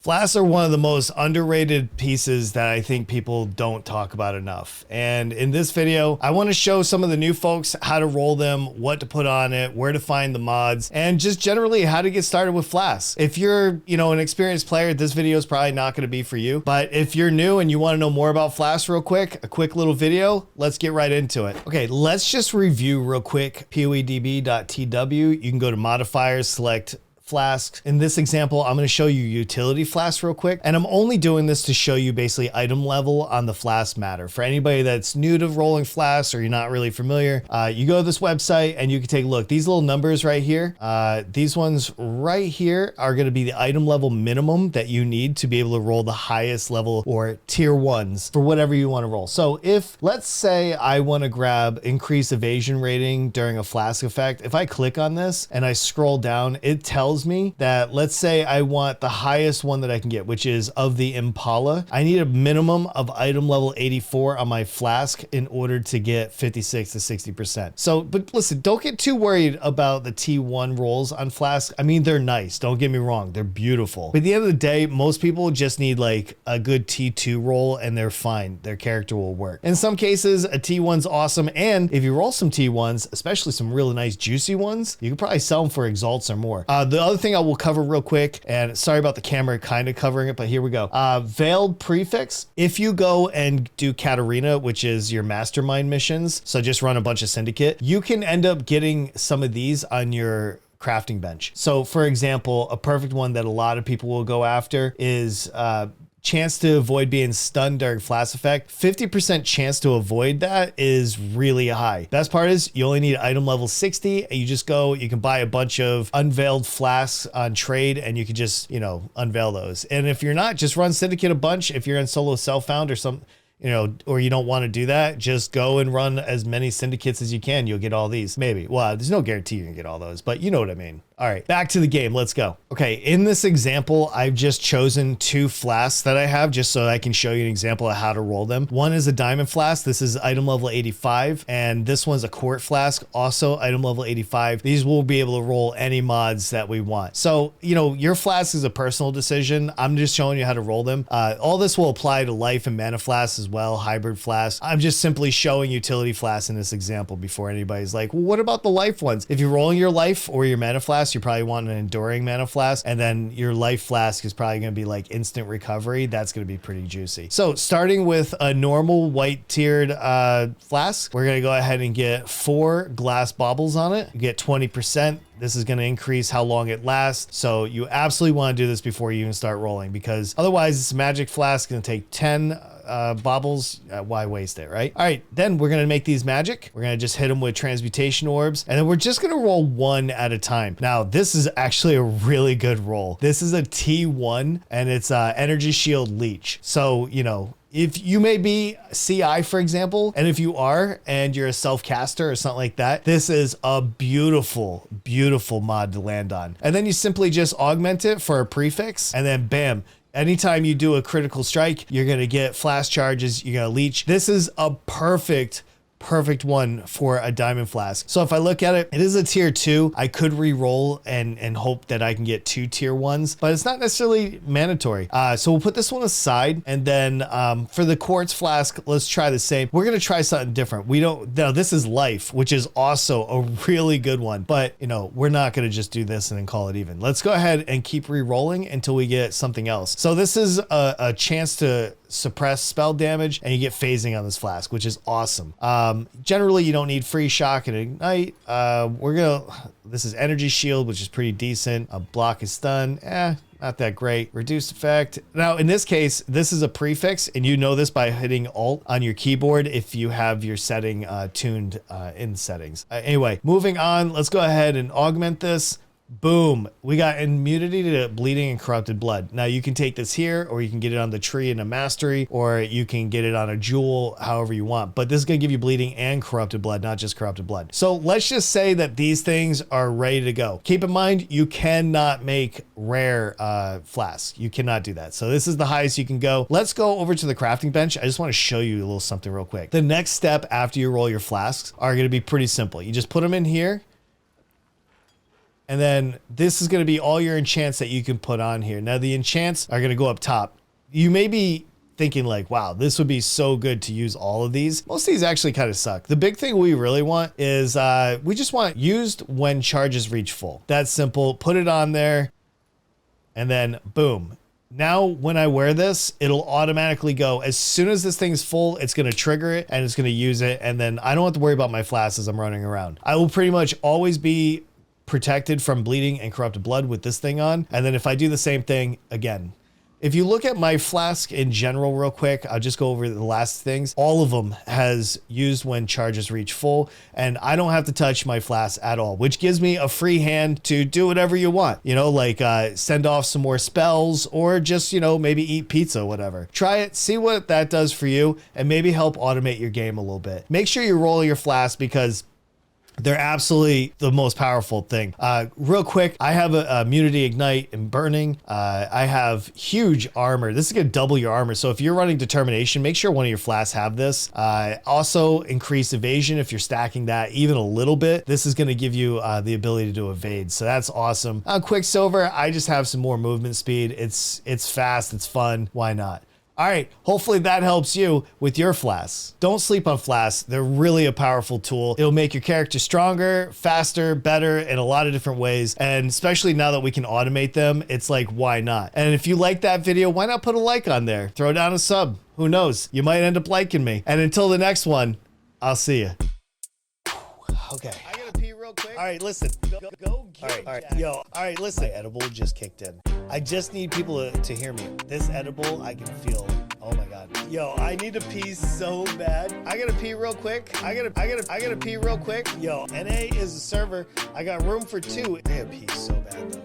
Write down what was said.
Flasks are one of the most underrated pieces that I think people don't talk about enough. And in this video, I want to show some of the new folks how to roll them, what to put on it, where to find the mods, and just generally how to get started with Flasks. If you're, an experienced player, this video is probably not going to be for you. But if you're new and you want to know more about Flasks real quick, a quick little video, let's get right into it. Okay, let's just review real quick poedb.tw. You can go to modifiers, select Flasks. In this example, I'm going to show you utility flasks real quick. And I'm only doing this to show you basically item level on the flask matter. For anybody that's new to rolling flasks or you're not really familiar, you go to this website and you can take a look. These little numbers right here, these ones right here are going to be the item level minimum that you need to be able to roll the highest level or tier ones for whatever you want to roll. So if, let's say I want to grab increased evasion rating during a flask effect, if I click on this and I scroll down, it tells me that, let's say I want the highest one that I can get, which is of the Impala. I need a minimum of item level 84 on my flask in order to get 56 to 60%. So, but listen, don't get too worried about the T1 rolls on flask. I mean, they're nice. Don't get me wrong. They're beautiful. But at the end of the day, most people just need like a good T2 roll and they're fine. Their character will work. In some cases, a T1's awesome. And if you roll some T1s, especially some really nice juicy ones, you can probably sell them for exalts or more. The other thing I will cover real quick, and sorry about the camera kind of covering it, but here we go. Veiled prefix. If you go and do Katarina, which is your mastermind missions, so just run a bunch of syndicate, you can end up getting some of these on your crafting bench. So for example, a perfect one that a lot of people will go after is chance to avoid being stunned during flask effect. 50% chance to avoid that is really high. Best part is you only need item level 60 and you just go, you can buy a bunch of unveiled flasks on trade and you can just, unveil those. And if you're not, just run syndicate a bunch. If you're in solo self-found or some, or you don't want to do that, just go and run as many syndicates as you can. You'll get all these. Maybe. Well, there's no guarantee you can get all those, but you know what I mean. All right, back to the game. Let's go. Okay, in this example, I've just chosen two flasks that I have just so I can show you an example of how to roll them. One is a diamond flask. This is item level 85. And this one's a quart flask, also item level 85. These will be able to roll any mods that we want. So, your flask is a personal decision. I'm just showing you how to roll them. All this will apply to life and mana flasks as well, hybrid flasks. I'm just simply showing utility flasks in this example before anybody's like, well, what about the life ones? If you're rolling your life or your mana flask, you probably want an enduring mana flask, and then your life flask is probably going to be like instant recovery. That's going to be pretty juicy. So starting with a normal white tiered flask, we're going to go ahead and get 4 glass baubles on it. You get 20%. This is going to increase how long it lasts. So you absolutely want to do this before you even start rolling, because otherwise this magic flask is going to take 10 baubles. Why waste it, right? All right, then we're going to make these magic. We're going to just hit them with transmutation orbs, and then we're just going to roll one at a time. Now, this is actually a really good roll. This is a T1 and it's energy shield leech. So, if you may be CI, for example, and if you are, and you're a self-caster or something like that, this is a beautiful, beautiful mod to land on. And then you simply just augment it for a prefix, and then bam. Anytime you do a critical strike, you're going to get flask charges, you're going to leech. This is a perfect one for a diamond flask. So if I look at it, it is a tier 2. I could re-roll and hope that I can get 2 tier 1s, but it's not necessarily mandatory. So we'll put this one aside, and then for the quartz flask, let's try the same. We're gonna try something different. This is life, which is also a really good one, but we're not gonna just do this and then call it even. Let's go ahead and keep re-rolling until we get something else. So this is a chance to suppress spell damage, and you get phasing on this flask, which is awesome. Generally you don't need free shock and ignite. This is energy shield, which is pretty decent. A block is stun, not that great. Reduced effect. Now in this case, this is a prefix, and you know this by hitting Alt on your keyboard if you have your setting tuned in settings. Anyway, moving on, let's go ahead and augment this. Boom, we got immunity to bleeding and corrupted blood. Now you can take this here, or you can get it on the tree in a mastery, or you can get it on a jewel, however you want. But this is gonna give you bleeding and corrupted blood, not just corrupted blood. So let's just say that these things are ready to go. Keep in mind, you cannot make rare flasks. You cannot do that. So this is the highest you can go. Let's go over to the crafting bench. I just wanna show you a little something real quick. The next step after you roll your flasks are gonna be pretty simple. You just put them in here, And then this is going to be all your enchants that you can put on here. Now the enchants are going to go up top. You may be thinking like, wow, this would be so good to use all of these. Most of these actually kind of suck. The big thing we really want is we just want used when charges reach full. That's simple. Put it on there and then boom. Now, when I wear this, it'll automatically go. As soon as this thing's full, it's going to trigger it and it's going to use it. And then I don't have to worry about my flasks as I'm running around. I will pretty much always be protected from bleeding and corrupted blood with this thing on. And then if I do the same thing again, if you look at my flask in general real quick, I'll just go over the last things. All of them has used when charges reach full, and I don't have to touch my flask at all, which gives me a free hand to do whatever you want. You know, like send off some more spells or just, you know, maybe eat pizza, whatever. Try it, see what that does for you, and maybe help automate your game a little bit. Make sure you roll your flask because they're absolutely the most powerful thing. Real quick, I have a immunity ignite and burning. I have huge armor. This is gonna double your armor. So if you're running determination, make sure one of your flasks have this. Also increase evasion if you're stacking that even a little bit. This is gonna give you the ability to evade. So that's awesome. Quicksilver, I just have some more movement speed. It's fast, it's fun, why not? All right, hopefully that helps you with your flasks. Don't sleep on flasks. They're really a powerful tool. It'll make your character stronger, faster, better in a lot of different ways. And especially now that we can automate them, it's like, why not? And if you like that video, why not put a like on there? Throw down a sub. Who knows? You might end up liking me. And until the next one, I'll see you. Okay. I gotta pee real quick. All right, listen. Go get all right. Yo, all right, listen. My edible just kicked in. I just need people to hear me. This edible, I can feel. Oh my God. Yo, I need to pee so bad. I gotta pee real quick. I gotta pee real quick. Yo, NA is a server. I got room for 2. I gotta pee so bad though.